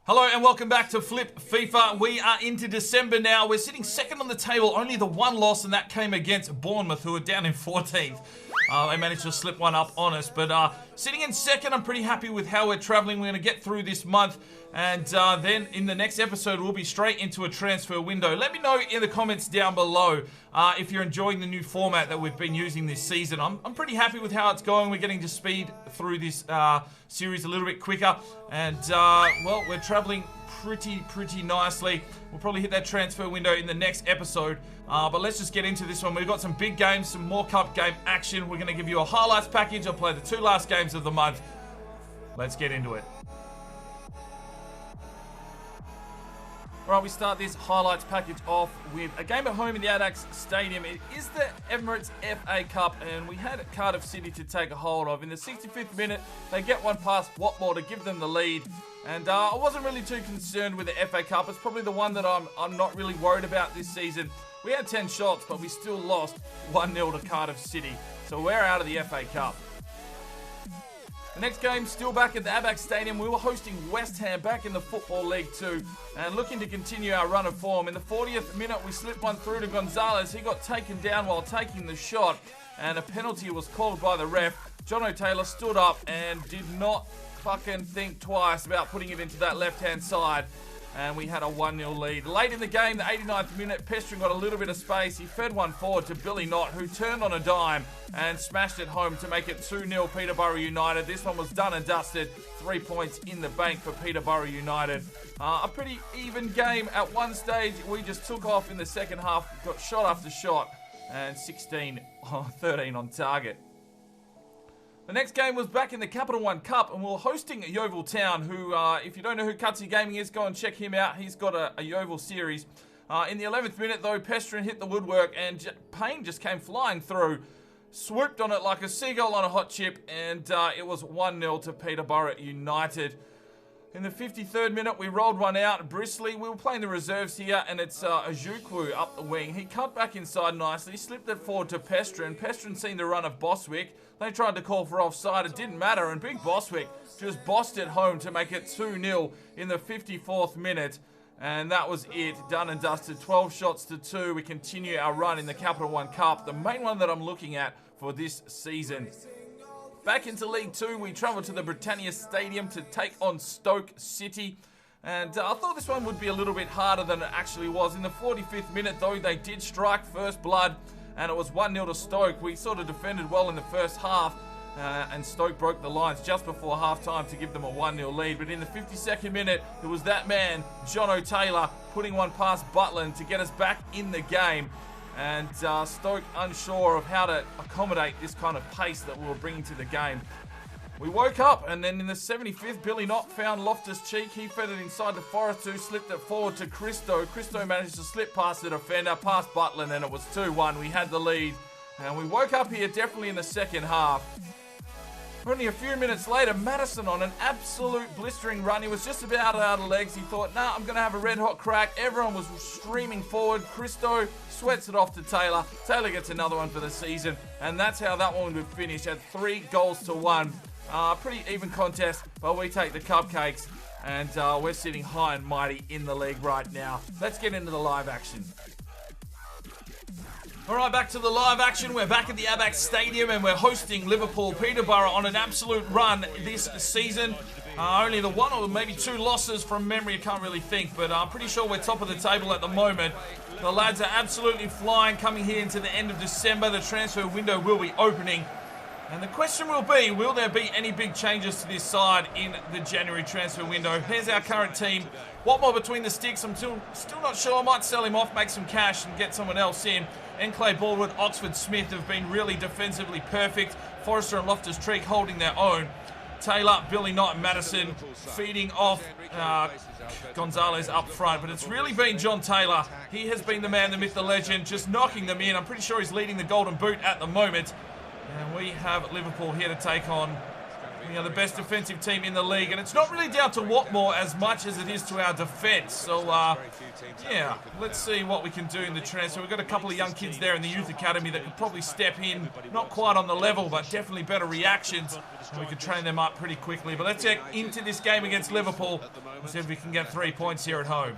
Hello and welcome back to Flip FIFA. We are into December now. We're sitting second on the table, only the one loss, and that came against Bournemouth, who are down in 14th. They managed to slip one up on us, but sitting in second, I'm pretty happy with how we're traveling. We're going to get through this month, and then in the next episode, we'll be straight into a transfer window. Let me know in the comments down below if you're enjoying the new format that we've been using this season. I'm pretty happy with how it's going. We're getting to speed through this series a little bit quicker, and well, we're traveling pretty nicely. We'll probably hit that transfer window in the next episode, but let's just get into this one. We've got some big games, some more cup game action. We're going to give you a highlights package. I'll play the two last games of the month. Let's get into it. Alright, we start this highlights package off with a game at home in the Ajax Stadium. It is the Emirates FA Cup, and we had Cardiff City to take a hold of. In the 65th minute, they get one past Watmore to give them the lead. And I wasn't really too concerned with the FA Cup. It's probably the one that I'm not really worried about this season. We had 10 shots, but we still lost 1-0 to Cardiff City. So we're out of the FA Cup. The next game, still back at the Ajax Stadium. We were hosting West Ham back in the Football League 2 and looking to continue our run of form. In the 40th minute, we slipped one through to Gonzalez. He got taken down while taking the shot, and a penalty was called by the ref. Jono Taylor stood up and did not fucking think twice about putting it into that left-hand side, and we had a 1-0 lead. Late in the game, the 89th minute, Pestrin got a little bit of space. He fed one forward to Billy Knott, who turned on a dime and smashed it home to make it 2-0 Peterborough United. This one was done and dusted. 3 points in the bank for Peterborough United. A pretty even game. At one stage, we just took off in the second half, got shot after shot, and 13 on target. The next game was back in the Capital One Cup, and we were hosting Yeovil Town, who, if you don't know who Cutsy Gaming is, go and check him out. He's got a Yeovil series. In the 11th minute, though, Pestrin hit the woodwork, and Payne just came flying through, swooped on it like a seagull on a hot chip, and it was 1-0 to Peterborough United. In the 53rd minute, we rolled one out. Brisley, we were playing the reserves here, and it's Ajukwu up the wing. He cut back inside nicely, slipped it forward to Pestrin. Pestrin seen the run of Boswick. They tried to call for offside. It didn't matter, and Big Boswick just bossed it home to make it 2-0 in the 54th minute. And that was it, done and dusted. 12 shots to 2. We continue our run in the Capital One Cup, the main one that I'm looking at for this season. Back into League 2, we travel to the Britannia Stadium to take on Stoke City. And I thought this one would be a little bit harder than it actually was. In the 45th minute, though, they did strike first blood, and it was 1-0 to Stoke. We sort of defended well in the first half, and Stoke broke the lines just before half-time to give them a 1-0 lead. But in the 52nd minute, it was that man, Jono Taylor, putting one past Butland to get us back in the game. And Stoke unsure of how to accommodate this kind of pace that we were bringing to the game. We woke up, and then in the 75th, Billy Knott found Loftus-Cheek. He fed it inside to Forrest, who slipped it forward to Christo. Christo managed to slip past the defender, past Butland, and it was 2-1. We had the lead, and we woke up here definitely in the second half. Only a few minutes later, Madison on an absolute blistering run. He was just about out of legs. He thought, nah, I'm going to have a red-hot crack. Everyone was streaming forward. Christo sweats it off to Taylor. Taylor gets another one for the season, and that's how that one would finish at 3-1. Pretty even contest, but we take the cupcakes, and we're sitting high and mighty in the league right now. Let's get into the live action. Alright, back to the live action. We're back at the Ajax Stadium, and we're hosting Liverpool. Peterborough on an absolute run this season. Only the one or maybe two losses from memory, I can't really think, but I'm pretty sure we're top of the table at the moment. The lads are absolutely flying, coming here into the end of December. The transfer window will be opening. And the question will be, will there be any big changes to this side in the January transfer window? Here's our current team. Watmore between the sticks. I'm still not sure. I might sell him off, make some cash, and get someone else in. Enclay Baldwin, Oxford Smith have been really defensively perfect. Forrester and Loftus-Cheek holding their own. Taylor, Billy Knott, and Madison feeding off Gonzalez up front. But it's really been John Taylor. He has been the man, the myth, the legend, just knocking them in. I'm pretty sure he's leading the Golden Boot at the moment. And we have Liverpool here to take on the best defensive team in the league. And it's not really down to Watmore as much as it is to our defence. So, yeah, let's see what we can do in the transfer. We've got a couple of young kids there in the youth academy that could probably step in. Not quite on the level, but definitely better reactions. And we could train them up pretty quickly. But let's get into this game against Liverpool and see if we can get 3 points here at home.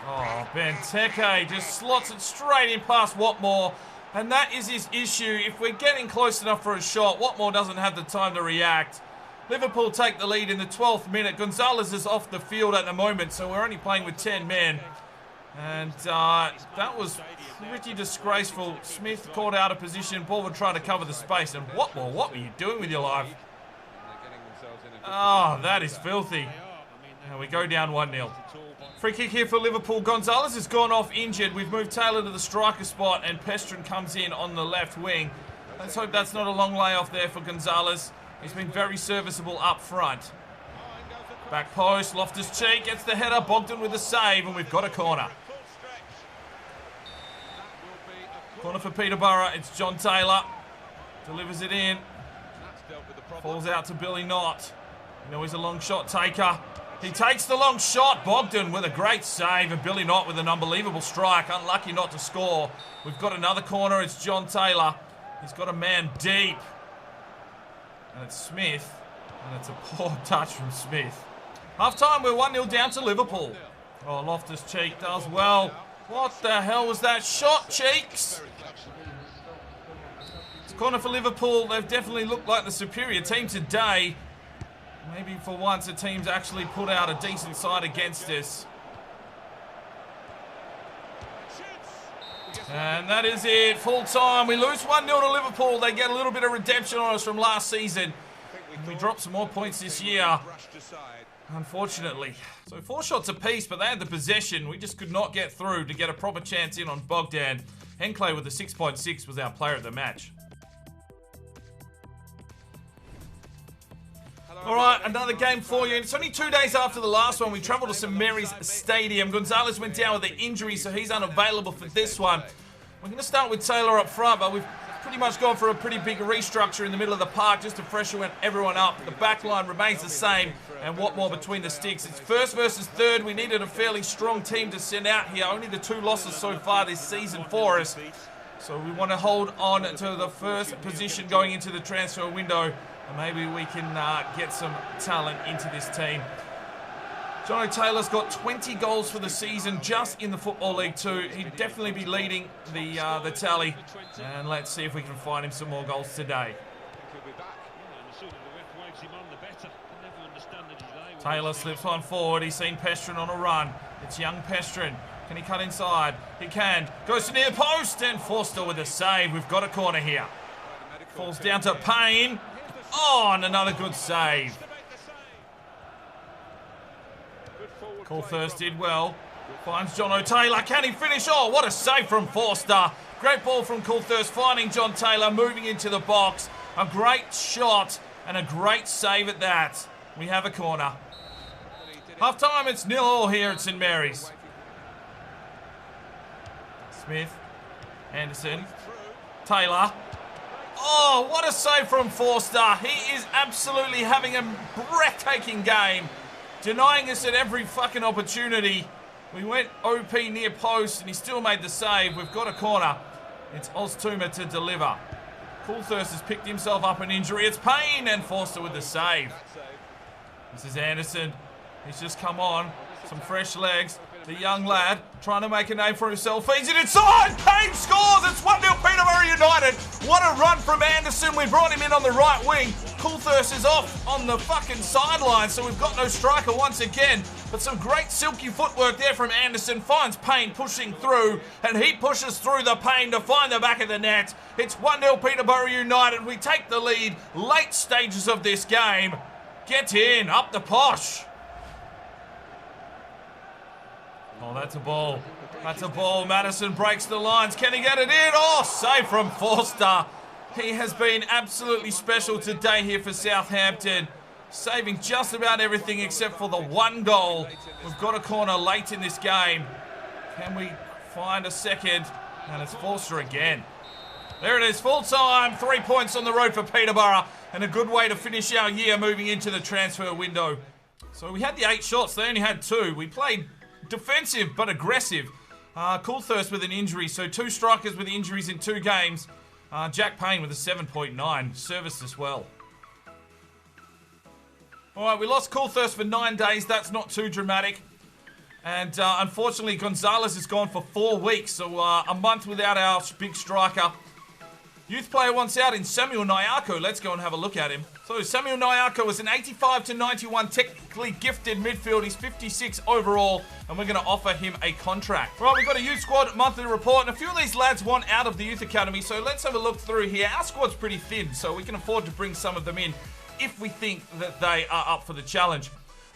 Oh, Benteke just slots it straight in past Watmore. And that is his issue. If we're getting close enough for a shot, Watmore doesn't have the time to react. Liverpool take the lead in the 12th minute. Gonzalez is off the field at the moment, so we're only playing with 10 men. And that was pretty disgraceful. Smith caught out of position. Ball would try to cover the space. And Watmore, what were you doing with your life? Oh, that is filthy. And we go down 1-0. Free kick here for Liverpool. Gonzalez has gone off injured. We've moved Taylor to the striker spot and Pestrin comes in on the left wing. Let's hope that's not a long layoff there for Gonzalez. He's been very serviceable up front. Back post, Loftus-Cheek gets the header. Bogdan with the save and we've got a corner. Corner for Peterborough. It's John Taylor. Delivers it in. Falls out to Billy Knott. You know he's a long shot taker. He takes the long shot. Bogdan with a great save and Billy Knott with an unbelievable strike. Unlucky not to score. We've got another corner. It's John Taylor. He's got a man deep. And it's Smith. And it's a poor touch from Smith. Half time, we're 1-0 down to Liverpool. Oh, Loftus-Cheek does well. What the hell was that shot, Cheeks? It's corner for Liverpool. They've definitely looked like the superior team today. Maybe for once the team's actually put out a decent side against us. And that is it. Full time. We lose 1-0 to Liverpool. They get a little bit of redemption on us from last season. We dropped some more points this year, unfortunately. So 4 shots apiece, but they had the possession. We just could not get through to get a proper chance in on Bogdan. Henkley with a 6.6 was our player of the match. All right, another game for you. It's only 2 days after the last one. We travelled to St Mary's Stadium. Gonzalez went down with an injury, so he's unavailable for this one. We're going to start with Taylor up front, but we've pretty much gone for a pretty big restructure in the middle of the park just to freshen everyone up. The back line remains the same, and Watmore between the sticks. It's first versus third. We needed a fairly strong team to send out here. Only the 2 losses so far this season for us. So we want to hold on to the first position going into the transfer window. And maybe we can get some talent into this team. Jono Taylor's got 20 goals for the season just in the Football League 2. He'd definitely be leading the tally. And let's see if we can find him some more goals today. Taylor slips one forward. He's seen Pestrin on a run. It's young Pestrin. Can he cut inside? He can. Goes to near post and Forster with a save. We've got a corner here. Falls down to Payne. Oh, and another good save. Coulthurst did well. Finds John O'Taylor. Can he finish? Oh, what a save from Forster. Great ball from Coulthurst, finding John Taylor, moving into the box. A great shot and a great save at that. We have a corner. Half time, it's 0-0 here at St Mary's. Smith. Anderson. Taylor. Oh, what a save from Forster. He is absolutely having a breathtaking game. Denying us at every fucking opportunity. We went OP near post and he still made the save. We've got a corner. It's Oztuma to deliver. Coulthurst has picked himself up an injury. It's Payne and Forster with the save. This is Anderson. He's just come on. Some fresh legs. The young lad trying to make a name for himself. Feeds it inside. Payne scores. It's 1-0 Peterborough United. What a run from Anderson. We brought him in on the right wing. Coulthurst is off on the fucking sideline, so we've got no striker once again. But some great silky footwork there from Anderson. Finds Payne pushing through, and he pushes through the Payne to find the back of the net. It's 1-0 Peterborough United. We take the lead late stages of this game. Get in. Up the posh. Oh, that's a ball. That's a ball. Madison breaks the lines. Can he get it in? Oh, save from Forster. He has been absolutely special today here for Southampton. Saving just about everything except for the 1 goal. We've got a corner late in this game. Can we find a second? And it's Forster again. There it is, full time. 3 points on the road for Peterborough. And a good way to finish our year moving into the transfer window. So we had the 8 shots. They only had 2. We played defensive but aggressive. Coulthurst with an injury. So 2 strikers with injuries in 2 games. Jack Payne with a 7.9. Serviced as well. Alright, we lost Coulthurst for 9 days. That's not too dramatic. And unfortunately, Gonzalez is gone for 4 weeks. So a month without our big striker. Youth player wants out in Samuel Nyarko. Let's go and have a look at him. So Samuel Nyarko is an 85/91 technically gifted midfield. He's 56 overall, and we're going to offer him a contract. Right, we've got a youth squad monthly report, and a few of these lads want out of the youth academy, so let's have a look through here. Our squad's pretty thin, so we can afford to bring some of them in if we think that they are up for the challenge.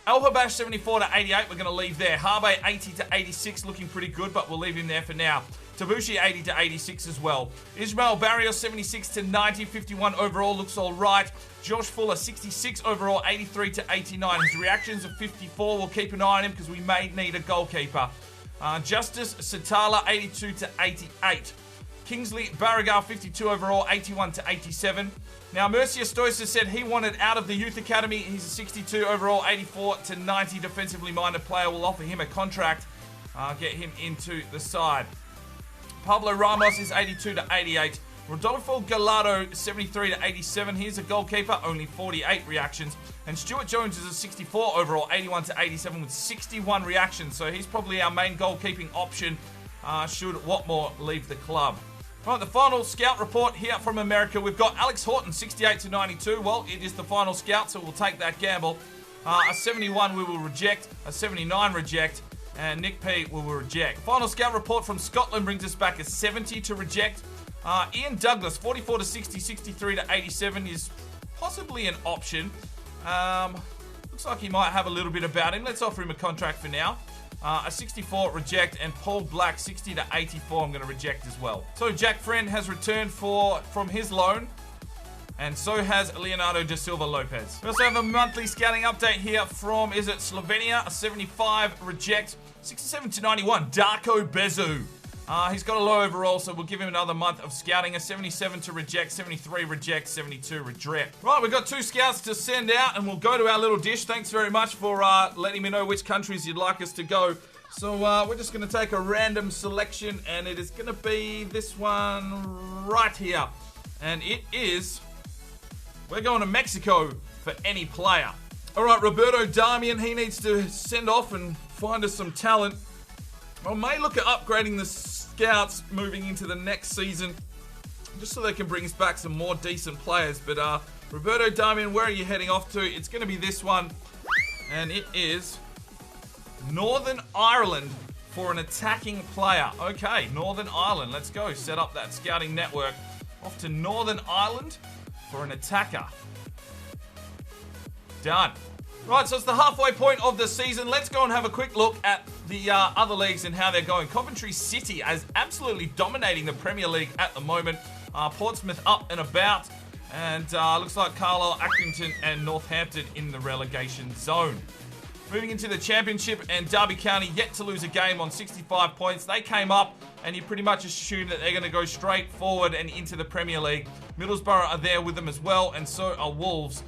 El Habash 74/88, we're going to leave there. Harbe 80/86, looking pretty good, but we'll leave him there for now. Tabushi 80/86 as well. Ismail Barrios 76/90, 51 overall, looks all right. Josh Fuller 66 overall, 83/89. His reactions of 54. We'll keep an eye on him because we may need a goalkeeper. Justice Satala 82/88. Kingsley Barragar 52 overall, 81/87. Now Mercia Stoicer said he wanted out of the youth academy. He's a 62 overall, 84/90 defensively minded player. We'll offer him a contract. Get him into the side. Pablo Ramos is 82/88. Rodolfo Gallardo 73/87. Here's a goalkeeper, only 48 reactions. And Stuart Jones is a 64 overall, 81/87 with 61 reactions. So he's probably our main goalkeeping option should Watmore leave the club. Right, the final scout report here from America. We've got Alex Horton 68/92. Well, it is the final scout, so we'll take that gamble. A 71 we will reject, a 79 reject. And Nick P will reject. Final scout report from Scotland brings us back a 70 to reject. Ian Douglas, 44/60, 63/87 is possibly an option. Looks like he might have a little bit about him. Let's offer him a contract for now. A 64 reject, and Paul Black 60/84 I'm going to reject as well. So Jack Friend has returned from his loan. And so has Leonardo da Silva Lopez. We also have a monthly scouting update here from, is it Slovenia? A 75 reject. 67/91, Darko Bezu. He's got a low overall, so we'll give him another month of scouting. A 77 to reject, 73 reject, 72 reject. Right, we've got 2 scouts to send out, and we'll go to our little dish. Thanks very much for letting me know which countries you'd like us to go. So we're just going to take a random selection, and it is going to be this one right here. And it is... We're going to Mexico for any player. All right, Roberto Damian, he needs to send off and find us some talent. I may look at upgrading the scouts moving into the next season, just so they can bring us back some more decent players. But Roberto Damian, where are you heading off to? It's going to be this one, and it is Northern Ireland for an attacking player. Okay, Northern Ireland, let's go. Set up that scouting network. Off to Northern Ireland for an attacker. Done. Right, so it's the halfway point of the season. Let's go and have a quick look at the other leagues and how they're going. Coventry City is absolutely dominating the Premier League at the moment. Portsmouth up and about. And looks like Carlisle, Accrington and Northampton in the relegation zone. Moving into the Championship, and Derby County yet to lose a game on 65 points. They came up, and you pretty much assume that they're going to go straight forward and into the Premier League. Middlesbrough are there with them as well, and so are Wolves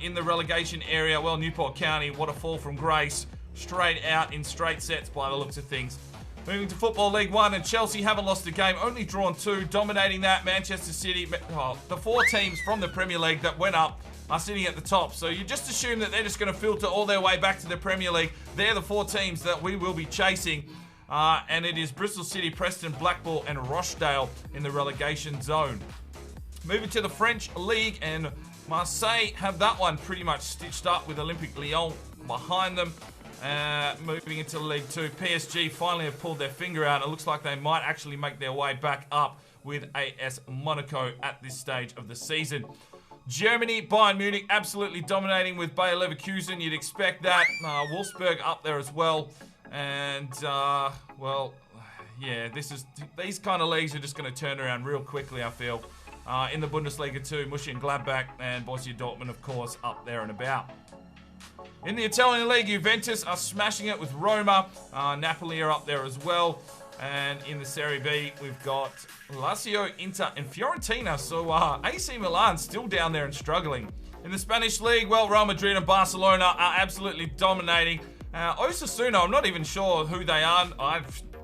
in the relegation area. Well, Newport County, what a fall from grace. Straight out in straight sets by the looks of things. Moving to Football League 1, and Chelsea haven't lost a game, only drawn 2, dominating that. Manchester City, the 4 teams from the Premier League that went up are sitting at the top. So you just assume that they're just going to filter all their way back to the Premier League. They're the 4 teams that we will be chasing. And it is Bristol City, Preston, Blackpool and Rochdale in the relegation zone. Moving to the French League, and Marseille have that one pretty much stitched up with Olympique Lyon behind them. Moving into League 2, PSG finally have pulled their finger out. It looks like they might actually make their way back up with AS Monaco at this stage of the season. Germany, Bayern Munich absolutely dominating with Bayer Leverkusen. You'd expect that. Wolfsburg up there as well. And, well, yeah, these kind of leagues are just going to turn around real quickly, I feel. In the Bundesliga too, Mönchengladbach and Borussia Dortmund, of course, up there and about. In the Italian League, Juventus are smashing it with Roma. Napoli are up there as well. And in the Serie B, we've got Lazio, Inter, and Fiorentina. So AC Milan still down there and struggling. In the Spanish league, well, Real Madrid and Barcelona are absolutely dominating. Osasuna, I'm not even sure who they are. I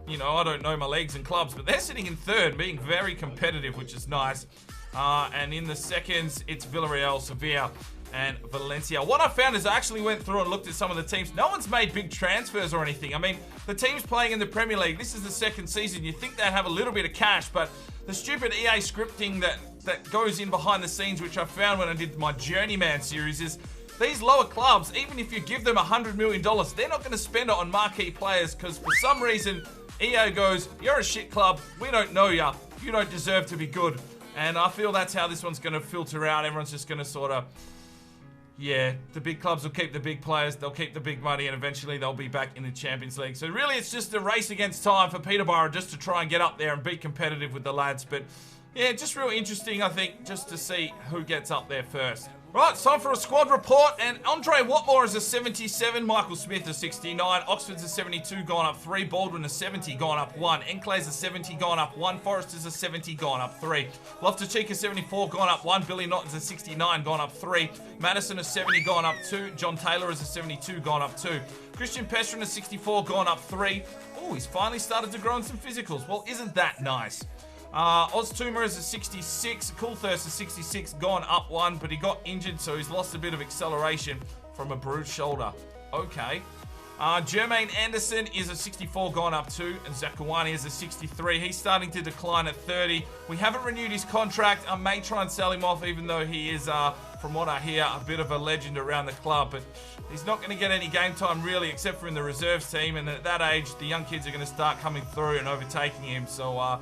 don't know my leagues and clubs, but they're sitting in third, being very competitive, which is nice. And in the seconds, it's Villarreal, Sevilla, and Valencia. What I found is I actually went through and looked at some of the teams. No one's made big transfers or anything. I mean, the teams playing in the Premier League, this is the second season. You think they'd have a little bit of cash, but the stupid EA scripting that goes in behind the scenes, which I found when I did my Journeyman series, is these lower clubs, even if you give them $100 million, they're not going to spend it on marquee players because for some reason, EA goes, you're a shit club, we don't know ya, you don't deserve to be good. And I feel that's how this one's going to filter out. Everyone's just going to sort of, yeah, the big clubs will keep the big players, they'll keep the big money, and eventually they'll be back in the Champions League. So really, it's just a race against time for Peterborough just to try and get up there and be competitive with the lads. But yeah, just real interesting, I think, just to see who gets up there first. Right, it's time for a squad report, and Andre Watmore is a 77, Michael Smith is 69, Oxford's a 72, gone up 3, Baldwin is 70, gone up 1, Enclay's a 70, gone up 1, Forrester's a 70, gone up 3, Loftus-Cheek is 74, gone up 1, Billy Notton's a 69, gone up 3, Madison is 70, gone up 2, John Taylor is a 72, gone up 2, Christian Pestrin is 64, gone up 3. Oh, he's finally started to grow in some physicals. Well, isn't that nice? Oztumer is a 66, Coolthurst is 66, gone up 1, but he got injured, so he's lost a bit of acceleration from a bruised shoulder. Okay. Jermaine Anderson is a 64, gone up 2, and Zakawani is a 63. He's starting to decline at 30. We haven't renewed his contract. I may try and sell him off, even though he is, from what I hear, a bit of a legend around the club, but he's not going to get any game time, really, except for in the reserves team, and at that age, the young kids are going to start coming through and overtaking him, so,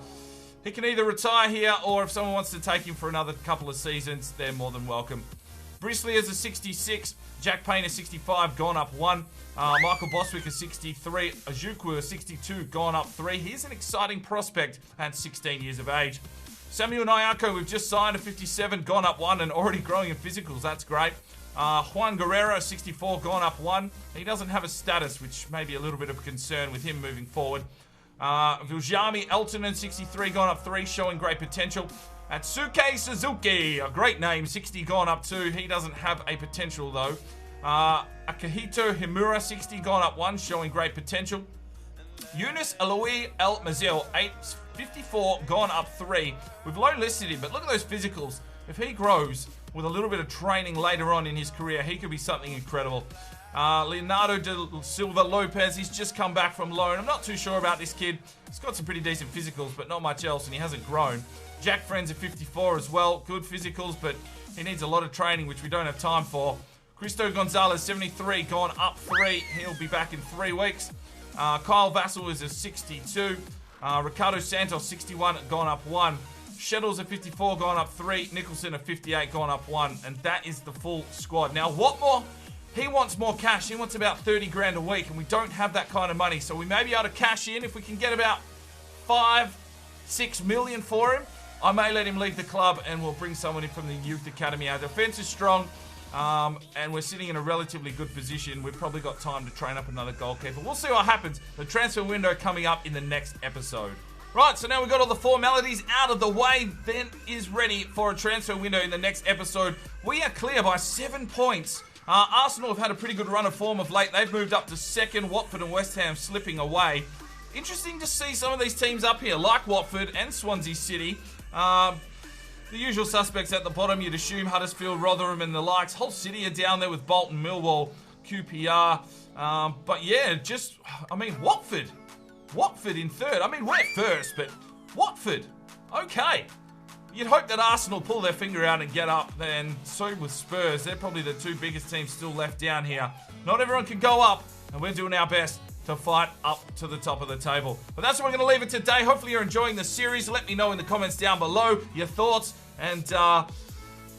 he can either retire here, or if someone wants to take him for another couple of seasons, they're more than welcome. Brisley is a 66. Jack Payne is 65, gone up 1. Michael Boswick is 63. Ojukwu is 62, gone up 3. He's an exciting prospect at 16 years of age. Samuel Nyako, we've just signed, a 57, gone up 1, and already growing in physicals. That's great. Juan Guerrero, 64, gone up 1. He doesn't have a status, which may be a little bit of a concern with him moving forward. Viljami Eltonen, 63, gone up 3, showing great potential. Atsuke Suzuki, a great name, 60, gone up 2. He doesn't have a potential, though. Akihito Himura, 60, gone up 1, showing great potential. Yunus Aloui El Mazil, 54, gone up 3. We've low listed him, but look at those physicals. If he grows with a little bit of training later on in his career, he could be something incredible. Leonardo de Silva Lopez, he's just come back from loan. I'm not too sure about this kid. He's got some pretty decent physicals, but not much else, and he hasn't grown. Jack Friends at 54 as well. Good physicals, but he needs a lot of training, which we don't have time for. Cristo Gonzalez, 73, gone up 3. He'll be back in 3 weeks. Kyle Vassell is a 62. Ricardo Santos, 61, gone up 1. Sheddles at 54, gone up 3. Nicholson at 58, gone up 1. And that is the full squad. Now, Watmore, he wants more cash. He wants about 30 grand a week, and we don't have that kind of money. So we may be able to cash in. If we can get about 5-6 million for him, I may let him leave the club, and we'll bring someone in from the youth academy. Our defense is strong, and we're sitting in a relatively good position. We've probably got time to train up another goalkeeper. We'll see what happens. The transfer window coming up in the next episode. Right, so now we've got all the formalities out of the way. Then is ready for a transfer window in the next episode. We are clear by 7 points. Arsenal have had a pretty good run of form of late. They've moved up to second. Watford and West Ham slipping away. Interesting to see some of these teams up here, like Watford and Swansea City. The usual suspects at the bottom, you'd assume Huddersfield, Rotherham and the likes. Hull City are down there with Bolton, Millwall, QPR. But yeah, Watford. Watford in third. I mean, we're first, but Watford. Okay. You'd hope that Arsenal pull their finger out and get up, and so with Spurs. They're probably the 2 biggest teams still left down here. Not everyone can go up, and we're doing our best to fight up to the top of the table. But that's where we're going to leave it today. Hopefully you're enjoying the series. Let me know in the comments down below your thoughts, and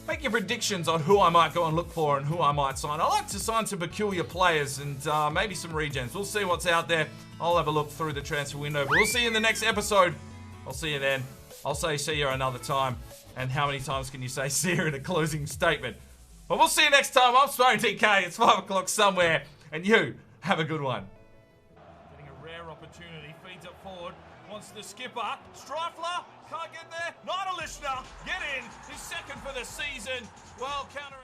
make your predictions on who I might go and look for and who I might sign. I like to sign some peculiar players and maybe some regens. We'll see what's out there. I'll have a look through the transfer window. But we'll see you in the next episode. I'll see you then. I'll say see you another time. And how many times can you say see you in a closing statement? But we'll see you next time. I'm Sparring TK. It's 5 o'clock somewhere. And you have a good one. Getting a rare opportunity. Feeds it forward. wants the skipper. Streifler can't get there. Nidelishner, get in. His second for the season. Well, counter.